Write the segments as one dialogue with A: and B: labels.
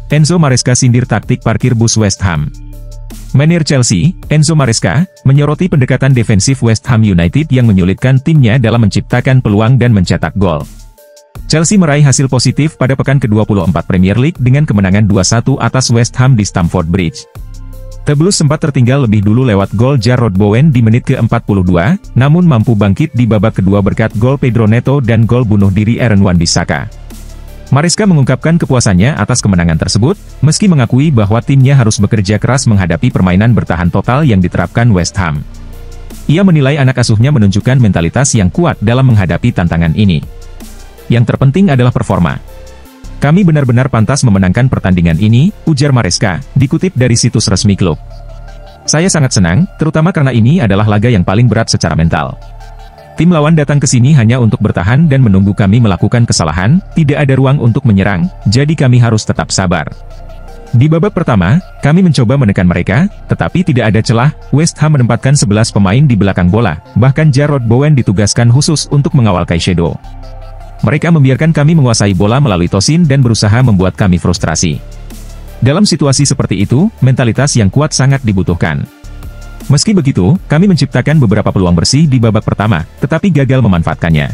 A: Enzo Maresca sindir taktik parkir bus West Ham. Manajer Chelsea, Enzo Maresca, menyoroti pendekatan defensif West Ham United yang menyulitkan timnya dalam menciptakan peluang dan mencetak gol. Chelsea meraih hasil positif pada pekan ke-24 Premier League dengan kemenangan 2-1 atas West Ham di Stamford Bridge. The Blues sempat tertinggal lebih dulu lewat gol Jarrod Bowen di menit ke-42, namun mampu bangkit di babak kedua berkat gol Pedro Neto dan gol bunuh diri Aaron Wan-Bissaka. Maresca mengungkapkan kepuasannya atas kemenangan tersebut, meski mengakui bahwa timnya harus bekerja keras menghadapi permainan bertahan total yang diterapkan West Ham. Ia menilai anak asuhnya menunjukkan mentalitas yang kuat dalam menghadapi tantangan ini. Yang terpenting adalah performa. Kami benar-benar pantas memenangkan pertandingan ini, ujar Maresca, dikutip dari situs resmi klub. Saya sangat senang, terutama karena ini adalah laga yang paling berat secara mental. Tim lawan datang ke sini hanya untuk bertahan dan menunggu kami melakukan kesalahan, tidak ada ruang untuk menyerang, jadi kami harus tetap sabar. Di babak pertama, kami mencoba menekan mereka, tetapi tidak ada celah. West Ham menempatkan 11 pemain di belakang bola, bahkan Jarrod Bowen ditugaskan khusus untuk mengawal Caicedo. Mereka membiarkan kami menguasai bola melalui Tosin dan berusaha membuat kami frustrasi. Dalam situasi seperti itu, mentalitas yang kuat sangat dibutuhkan. Meski begitu, kami menciptakan beberapa peluang bersih di babak pertama, tetapi gagal memanfaatkannya.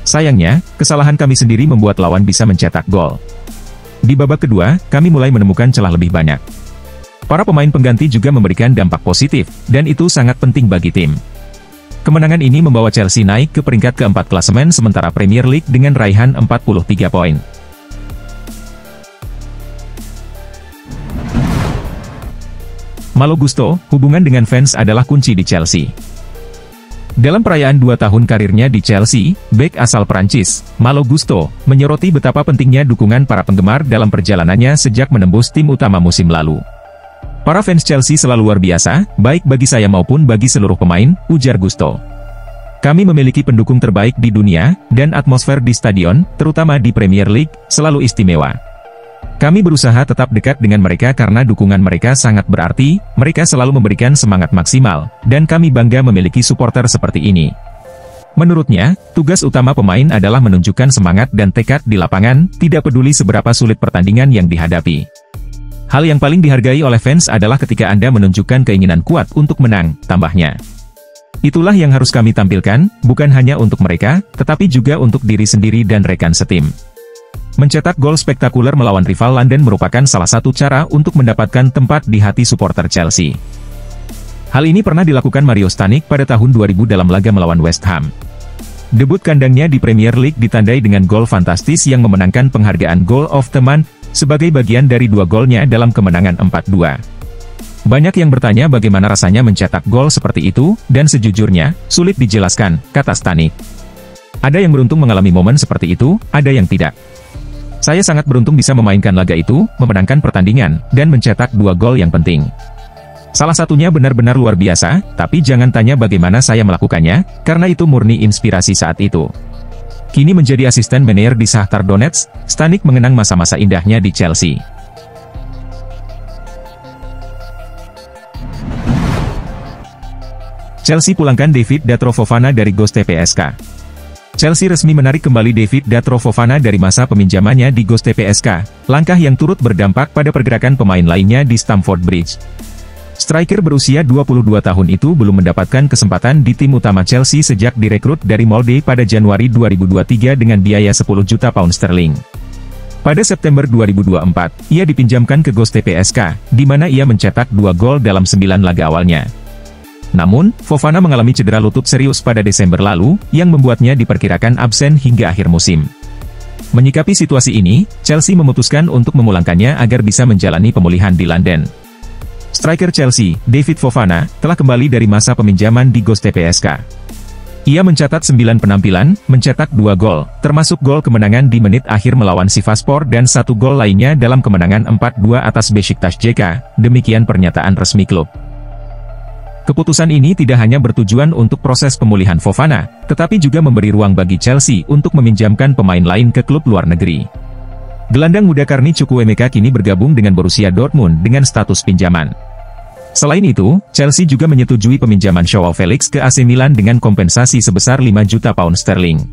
A: Sayangnya, kesalahan kami sendiri membuat lawan bisa mencetak gol. Di babak kedua, kami mulai menemukan celah lebih banyak. Para pemain pengganti juga memberikan dampak positif, dan itu sangat penting bagi tim. Kemenangan ini membawa Chelsea naik ke peringkat keempat klasemen sementara Premier League dengan raihan 43 poin. Malo Gusto, hubungan dengan fans adalah kunci di Chelsea. Dalam perayaan 2 tahun karirnya di Chelsea, bek asal Prancis, Malo Gusto, menyoroti betapa pentingnya dukungan para penggemar dalam perjalanannya sejak menembus tim utama musim lalu. Para fans Chelsea selalu luar biasa, baik bagi saya maupun bagi seluruh pemain, ujar Gusto. Kami memiliki pendukung terbaik di dunia, dan atmosfer di stadion, terutama di Premier League, selalu istimewa. Kami berusaha tetap dekat dengan mereka karena dukungan mereka sangat berarti, mereka selalu memberikan semangat maksimal, dan kami bangga memiliki supporter seperti ini. Menurutnya, tugas utama pemain adalah menunjukkan semangat dan tekad di lapangan, tidak peduli seberapa sulit pertandingan yang dihadapi. Hal yang paling dihargai oleh fans adalah ketika Anda menunjukkan keinginan kuat untuk menang, tambahnya. Itulah yang harus kami tampilkan, bukan hanya untuk mereka, tetapi juga untuk diri sendiri dan rekan setim. Mencetak gol spektakuler melawan rival London merupakan salah satu cara untuk mendapatkan tempat di hati supporter Chelsea. Hal ini pernah dilakukan Mario Stanic pada tahun 2000 dalam laga melawan West Ham. Debut kandangnya di Premier League ditandai dengan gol fantastis yang memenangkan penghargaan Goal of the Month, sebagai bagian dari 2 golnya dalam kemenangan 4-2. Banyak yang bertanya bagaimana rasanya mencetak gol seperti itu, dan sejujurnya, sulit dijelaskan, kata Stanic. Ada yang beruntung mengalami momen seperti itu, ada yang tidak. Saya sangat beruntung bisa memainkan laga itu, memenangkan pertandingan, dan mencetak 2 gol yang penting. Salah satunya benar-benar luar biasa, tapi jangan tanya bagaimana saya melakukannya, karena itu murni inspirasi saat itu. Kini menjadi asisten manajer di Shakhtar Donetsk, Stanic mengenang masa-masa indahnya di Chelsea. Chelsea pulangkan David Datro Fofana dari Ghost TPSK. Chelsea resmi menarik kembali David Datro Fofana dari masa peminjamannya di Ghost TPSK, langkah yang turut berdampak pada pergerakan pemain lainnya di Stamford Bridge. Striker berusia 22 tahun itu belum mendapatkan kesempatan di tim utama Chelsea sejak direkrut dari Molde pada Januari 2023 dengan biaya 10 juta pound sterling. Pada September 2024, ia dipinjamkan ke Ghost TPSK, di mana ia mencetak 2 gol dalam 9 laga awalnya. Namun, Fofana mengalami cedera lutut serius pada Desember lalu, yang membuatnya diperkirakan absen hingga akhir musim. Menyikapi situasi ini, Chelsea memutuskan untuk memulangkannya agar bisa menjalani pemulihan di London. Striker Chelsea, David Fofana, telah kembali dari masa peminjaman di Ghost TPSK. Ia mencatat 9 penampilan, mencetak 2 gol, termasuk gol kemenangan di menit akhir melawan Sivasspor dan 1 gol lainnya dalam kemenangan 4-2 atas Beşiktaş JK, demikian pernyataan resmi klub. Keputusan ini tidak hanya bertujuan untuk proses pemulihan Fofana, tetapi juga memberi ruang bagi Chelsea untuk meminjamkan pemain lain ke klub luar negeri. Gelandang muda Carney Chukwuemeka kini bergabung dengan Borussia Dortmund dengan status pinjaman. Selain itu, Chelsea juga menyetujui peminjaman Joao Felix ke AC Milan dengan kompensasi sebesar 5 juta pound sterling.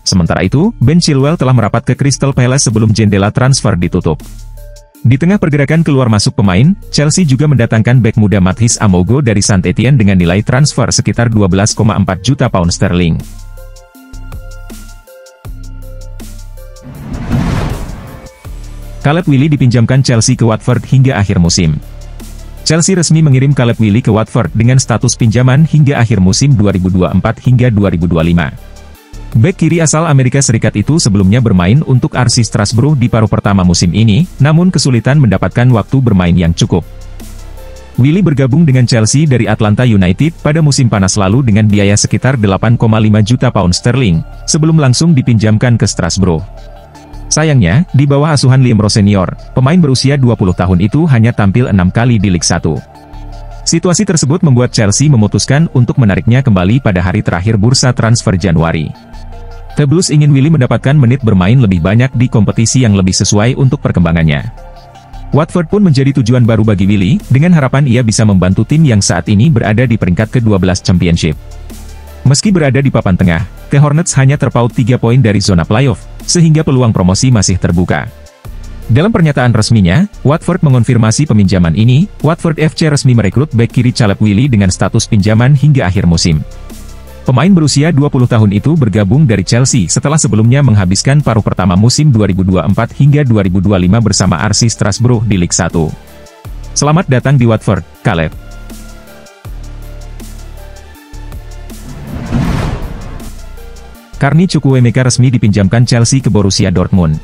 A: Sementara itu, Ben Chilwell telah merapat ke Crystal Palace sebelum jendela transfer ditutup. Di tengah pergerakan keluar masuk pemain, Chelsea juga mendatangkan bek muda Mathis Amogo dari Saint-Étienne dengan nilai transfer sekitar 12,4 juta pound sterling. Caleb Willy dipinjamkan Chelsea ke Watford hingga akhir musim. Chelsea resmi mengirim Caleb Willy ke Watford dengan status pinjaman hingga akhir musim 2024 hingga 2025. Bek kiri asal Amerika Serikat itu sebelumnya bermain untuk RC Strasbourg di paruh pertama musim ini, namun kesulitan mendapatkan waktu bermain yang cukup. Willy bergabung dengan Chelsea dari Atlanta United pada musim panas lalu dengan biaya sekitar 8,5 juta pound sterling, sebelum langsung dipinjamkan ke Strasbourg. Sayangnya, di bawah asuhan Liam Rose Senior, pemain berusia 20 tahun itu hanya tampil 6 kali di Liga 1. Situasi tersebut membuat Chelsea memutuskan untuk menariknya kembali pada hari terakhir bursa transfer Januari. The Blues ingin Willy mendapatkan menit bermain lebih banyak di kompetisi yang lebih sesuai untuk perkembangannya. Watford pun menjadi tujuan baru bagi Willy, dengan harapan ia bisa membantu tim yang saat ini berada di peringkat ke-12 Championship. Meski berada di papan tengah, The Hornets hanya terpaut 3 poin dari zona playoff, sehingga peluang promosi masih terbuka. Dalam pernyataan resminya, Watford mengonfirmasi peminjaman ini. Watford FC resmi merekrut bek kiri Caleb Willy dengan status pinjaman hingga akhir musim. Pemain berusia 20 tahun itu bergabung dari Chelsea setelah sebelumnya menghabiskan paruh pertama musim 2024 hingga 2025 bersama RC Strasbourg di Liga 1. Selamat datang di Watford, Caleb. Carney Chukwuemeka resmi dipinjamkan Chelsea ke Borussia Dortmund.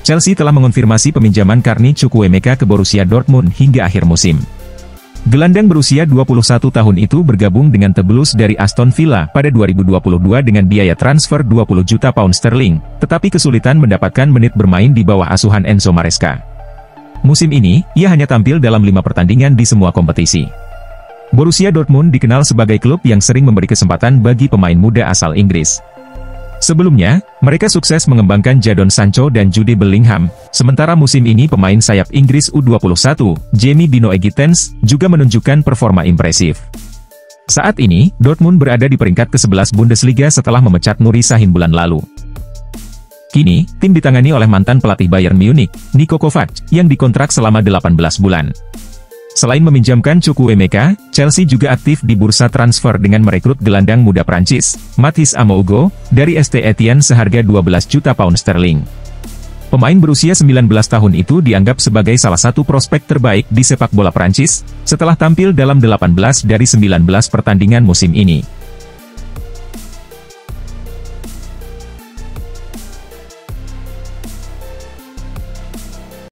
A: Chelsea telah mengonfirmasi peminjaman Carney Chukwuemeka ke Borussia Dortmund hingga akhir musim. Gelandang berusia 21 tahun itu bergabung dengan The Blues dari Aston Villa pada 2022 dengan biaya transfer 20 juta pound sterling, tetapi kesulitan mendapatkan menit bermain di bawah asuhan Enzo Maresca. Musim ini, ia hanya tampil dalam 5 pertandingan di semua kompetisi. Borussia Dortmund dikenal sebagai klub yang sering memberi kesempatan bagi pemain muda asal Inggris. Sebelumnya, mereka sukses mengembangkan Jadon Sancho dan Jude Bellingham, sementara musim ini pemain sayap Inggris U21, Jamie Bino Gittens, juga menunjukkan performa impresif. Saat ini, Dortmund berada di peringkat ke-11 Bundesliga setelah memecat Nuri Sahin bulan lalu. Kini, tim ditangani oleh mantan pelatih Bayern Munich, Niko Kovac, yang dikontrak selama 18 bulan. Selain meminjamkan Chukwuemeka, Chelsea juga aktif di bursa transfer dengan merekrut gelandang muda Prancis, Mathis Amogo, dari Saint-Étienne seharga 12 juta pound sterling. Pemain berusia 19 tahun itu dianggap sebagai salah satu prospek terbaik di sepak bola Prancis, setelah tampil dalam 18 dari 19 pertandingan musim ini.